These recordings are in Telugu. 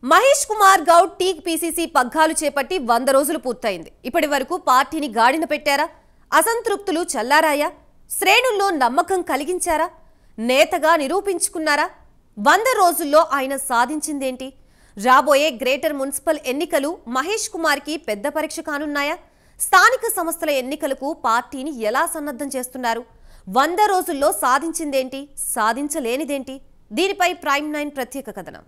మహేష్ కుమార్ గౌడ్ టీపీసీసీ పగ్గాలు చేపట్టి 100 రోజులు పూర్తయింది. ఇప్పటి వరకు పార్టీని గాడిన పెట్టారా? అసంతృప్తులు చల్లారాయా? శ్రేణుల్లో నమ్మకం కలిగించారా? నేతగా నిరూపించుకున్నారా? 100 రోజుల్లో ఆయన సాధించిందేంటి? రాబోయే గ్రేటర్ మున్సిపల్ ఎన్నికలు మహేష్ కుమార్కి పెద్ద పరీక్ష కానున్నాయా? స్థానిక సంస్థల ఎన్నికలకు పార్టీని ఎలా సన్నద్ధం చేస్తున్నారు? 100 రోజుల్లో సాధించిందేంటి? సాధించలేనిదేంటి? దీనిపై ప్రైమ్ 9 ప్రత్యేక కథనం.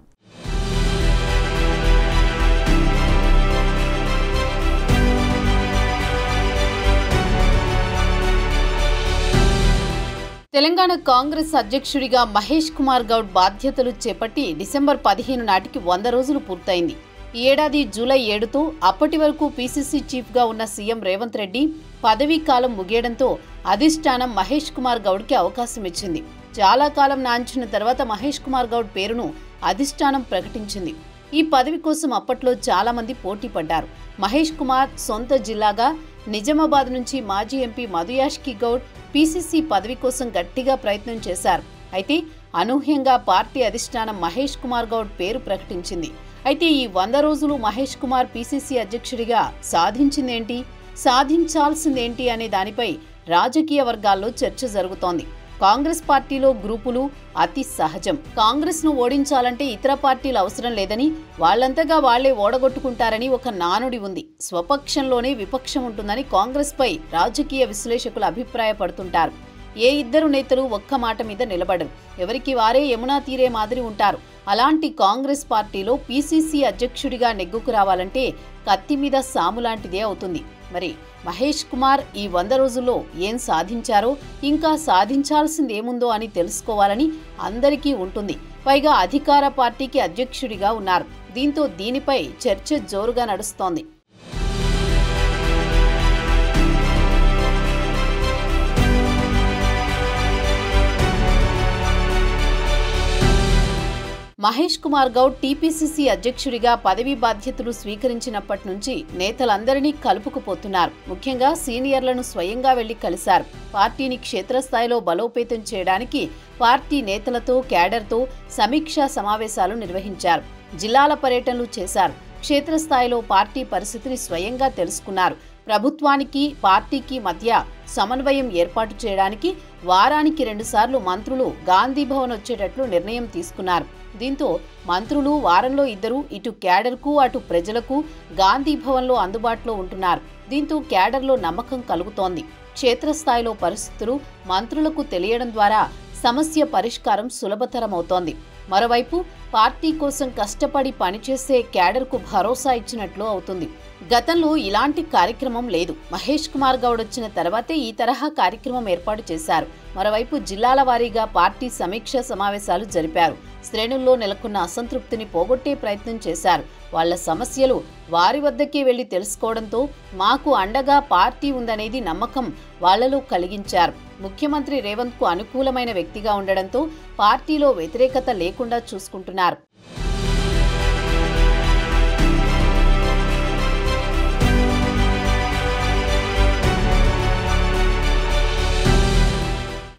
తెలంగాణ కాంగ్రెస్ అధ్యక్షుడిగా మహేష్ కుమార్ గౌడ్ బాధ్యతలు చేపట్టి డిసెంబర్ 15 నాటికి 100 రోజులు పూర్తయింది. ఈ ఏడాది జూలై 7తో అప్పటి వరకు పీసీసీ చీఫ్గా ఉన్న సీఎం రేవంత్ రెడ్డి పదవీ కాలం ముగియడంతో అధిష్టానం మహేష్ కుమార్ గౌడ్కి అవకాశం ఇచ్చింది. చాలా కాలం నాంచిన తర్వాత మహేష్ కుమార్ గౌడ్ పేరును అధిష్టానం ప్రకటించింది. ఈ పదవి కోసం అప్పట్లో చాలా మంది పోటీ పడ్డారు. మహేష్ కుమార్ సొంత జిల్లాగా నిజామాబాద్ నుంచి మాజీ ఎంపీ మధుయాష్కి గౌడ్ పీసీసీ పదవి కోసం గట్టిగా ప్రయత్నం చేశారు. అయితే అనూహ్యంగా పార్టీ అధిష్టానం మహేష్ కుమార్ గౌడ్ పేరు ప్రకటించింది. అయితే ఈ 100 రోజులు మహేష్ కుమార్ పీసీసీ అధ్యక్షుడిగా సాధించిందేంటి, సాధించాల్సిందేంటి అనే దానిపై రాజకీయ వర్గాల్లో చర్చ జరుగుతోంది. కాంగ్రెస్ పార్టీలో గ్రూపులు అతి సహజం. కాంగ్రెస్ ను ఓడించాలంటే ఇతర పార్టీలు అవసరం లేదని, వాళ్లంతగా వాళ్లే ఓడగొట్టుకుంటారని ఒక నానుడి ఉంది. స్వపక్షంలోనే విపక్షం ఉంటుందని కాంగ్రెస్ పై రాజకీయ విశ్లేషకులు అభిప్రాయపడుతుంటారు. ఏ ఇద్దరు నేతలు ఒక్క మాట మీద నిలబడరు. ఎవరికి వారే యమునా తీరే మాదిరి ఉంటారు. అలాంటి కాంగ్రెస్ పార్టీలో పీసీసీ అధ్యక్షుడిగా నెగ్గుకు రావాలంటే కత్తి మీద సాము లాంటిదే అవుతుంది. మరి మహేష్ కుమార్ ఈ 100 రోజుల్లో ఏం సాధించారో, ఇంకా సాధించాల్సిందేముందో అని తెలుసుకోవాలని అందరికీ ఉంటుంది. పైగా అధికార పార్టీకి అధ్యక్షుడిగా ఉన్నారు. దీంతో దీనిపై చర్చ జోరుగా నడుస్తోంది. మహేష్ కుమార్ గౌడ్ టీపీసీసీ అధ్యక్షుడిగా పదవీ బాధ్యతలు స్వీకరించినప్పటి నుంచి నేతలందరినీ కలుపుకుపోతున్నారు. ముఖ్యంగా సీనియర్లను స్వయంగా వెళ్లి కలిశారు. పార్టీని క్షేత్రస్థాయిలో బలోపేతం చేయడానికి పార్టీ నేతలతో, క్యాడర్తో సమీక్షా సమావేశాలు నిర్వహించారు. జిల్లాల పర్యటనలు చేశారు. క్షేత్రస్థాయిలో పార్టీ పరిస్థితిని స్వయంగా తెలుసుకున్నారు. ప్రభుత్వానికి, పార్టీకి మధ్య సమన్వయం ఏర్పాటు చేయడానికి వారానికి 2 సార్లు మంత్రులు గాంధీ భవన్ వచ్చేటట్లు నిర్ణయం తీసుకున్నారు. దీంతో మంత్రులు వారంలో 2 ఇటు క్యాడర్కు, అటు ప్రజలకు గాంధీ భవన్లో అందుబాటులో ఉంటున్నారు. దీంతో క్యాడర్లో నమ్మకం కలుగుతోంది. క్షేత్రస్థాయిలో పరిస్థితులు మంత్రులకు తెలియడం ద్వారా సమస్య పరిష్కారం సులభతరమవుతోంది. మరోవైపు పార్టీ కోసం కష్టపడి పనిచేసే క్యాడర్కు భరోసా ఇచ్చినట్లు అవుతుంది. గతంలో ఇలాంటి కార్యక్రమం లేదు. మహేష్ కుమార్ గౌడ్ వచ్చిన తర్వాతే ఈ తరహా కార్యక్రమం ఏర్పాటు చేశారు. మరోవైపు జిల్లాల వారీగా పార్టీ సమీక్షా సమావేశాలు జరిపారు. శ్రేణుల్లో నెలకొన్న అసంతృప్తిని పోగొట్టే ప్రయత్నం చేశారు. వాళ్ల సమస్యలు వారి వద్దకే వెళ్లి తెలుసుకోవడంతో మాకు అండగా పార్టీ ఉందనేది నమ్మకం వాళ్లలో కలిగించారు. ముఖ్యమంత్రి రేవంత్ కు అనుకూలమైన వ్యక్తిగా ఉండడంతో పార్టీలో వ్యతిరేకత లేకుండా చూసుకుంటున్నారు.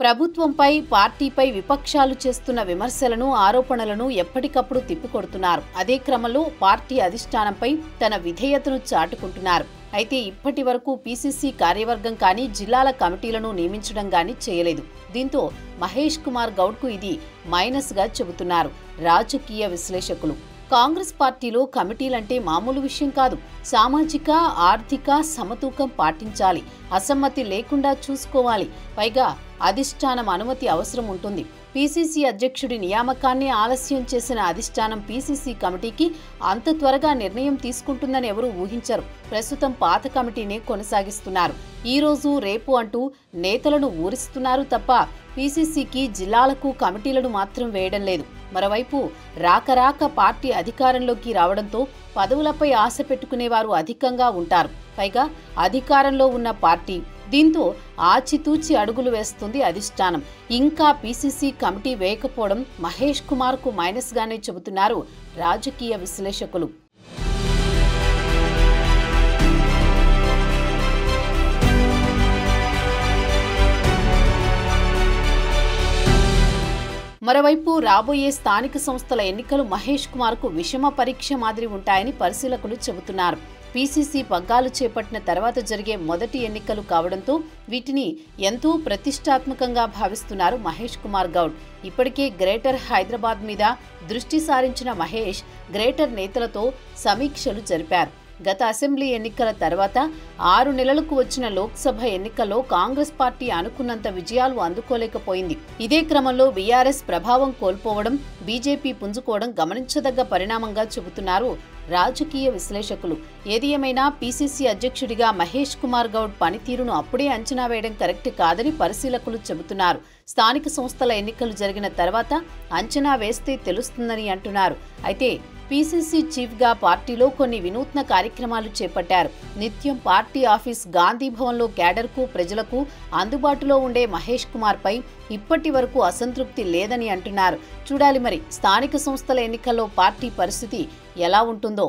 ప్రభుత్వంపై, పార్టీపై విపక్షాలు చేస్తున్న విమర్శలను, ఆరోపణలను ఎప్పటికప్పుడు తిప్పికొడుతున్నారు. అదే క్రమంలో పార్టీ అధిష్టానంపై తన విధేయతను చాటుకుంటున్నారు. అయితే ఇప్పటి వరకు పీసీసీ కార్యవర్గం కానీ, జిల్లాల కమిటీలను నియమించడం కానీ చేయలేదు. దీంతో మహేష్ కుమార్ గౌడ్కు ఇది మైనస్గా చెబుతున్నారు రాజకీయ విశ్లేషకులు. కాంగ్రెస్ పార్టీలో కమిటీలంటే మామూలు విషయం కాదు. సామాజిక, ఆర్థిక సమతూకం పాటించాలి. అసమ్మతి లేకుండా చూసుకోవాలి. పైగా అధిష్టానం అనుమతి అవసరం ఉంటుంది. పీసీసీ అధ్యక్షుడి నియామకాన్ని ఆలస్యం చేసిన అధిష్టానం పీసీసీ కమిటీకి అంత త్వరగా నిర్ణయం తీసుకుంటుందని ఎవరూ ఊహించరు. ప్రస్తుతం పాత కమిటీనే కొనసాగిస్తున్నారు. ఈ రోజు, రేపు అంటూ నేతలను ఊరిస్తున్నారు తప్ప పీసీసీకి, జిల్లాలకు కమిటీలను మాత్రం వేయడం లేదు. మరోవైపు రాక పార్టీ అధికారంలోకి రావడంతో పదవులపై ఆశ పెట్టుకునేవారు అధికంగా ఉంటారు. పైగా అధికారంలో ఉన్న పార్టీ. దీంతో ఆచితూచి అడుగులు వేస్తుంది అధిష్టానం. ఇంకా పీసీసీ కమిటీ వేయకపోవడం మహేష్ కుమార్కు మైనస్గానే చెబుతున్నారు రాజకీయ విశ్లేషకులు. మరోవైపు రాబోయే స్థానిక సంస్థల ఎన్నికలు మహేష్ కుమార్కు విషమ పరీక్ష మాదిరి ఉంటాయని పరిశీలకులు చెబుతున్నారు. పీసీసీ పగ్గాలు చేపట్టిన తర్వాత జరిగే మొదటి ఎన్నికలు కావడంతో వీటిని ఎంతో ప్రతిష్టాత్మకంగా భావిస్తున్నారు మహేష్ కుమార్ గౌడ్. ఇప్పటికే గ్రేటర్ హైదరాబాద్ మీద దృష్టి సారించిన మహేష్ గ్రేటర్ నేతలతో సమీక్షలు జరిపారు. గత అసెంబ్లీ ఎన్నికల తర్వాత 6 నెలలకు వచ్చిన లోక్సభ ఎన్నికల్లో కాంగ్రెస్ పార్టీ అనుకున్నంత విజయాలు అందుకోలేకపోయింది. ఇదే క్రమంలో బీఆర్ఎస్ ప్రభావం కోల్పోవడం, బీజేపీ పుంజుకోవడం గమనించదగ్గ పరిణామంగా చెబుతున్నారు రాజకీయ విశ్లేషకులు. ఏది ఏమైనా పీసీసీ అధ్యక్షుడిగా మహేష్ కుమార్ గౌడ్ పనితీరును అప్పుడే అంచనా వేయడం కరెక్ట్ కాదని పరిశీలకులు చెబుతున్నారు. స్థానిక సంస్థల ఎన్నికలు జరిగిన తర్వాత అంచనా వేస్తే తెలుస్తుందని అంటున్నారు. అయితే పీసీసీ చీఫ్గా పార్టీలో కొన్ని వినూత్న కార్యక్రమాలు చేపట్టారు. నిత్యం పార్టీ ఆఫీస్ గాంధీ భవన్లో క్యాడర్కు, ప్రజలకు అందుబాటులో ఉండే మహేష్ కుమార్పై ఇప్పటి వరకు అసంతృప్తి లేదని అంటున్నారు. చూడాలి మరి స్థానిక సంస్థల ఎన్నికల్లో పార్టీ పరిస్థితి ఎలా ఉంటుందో.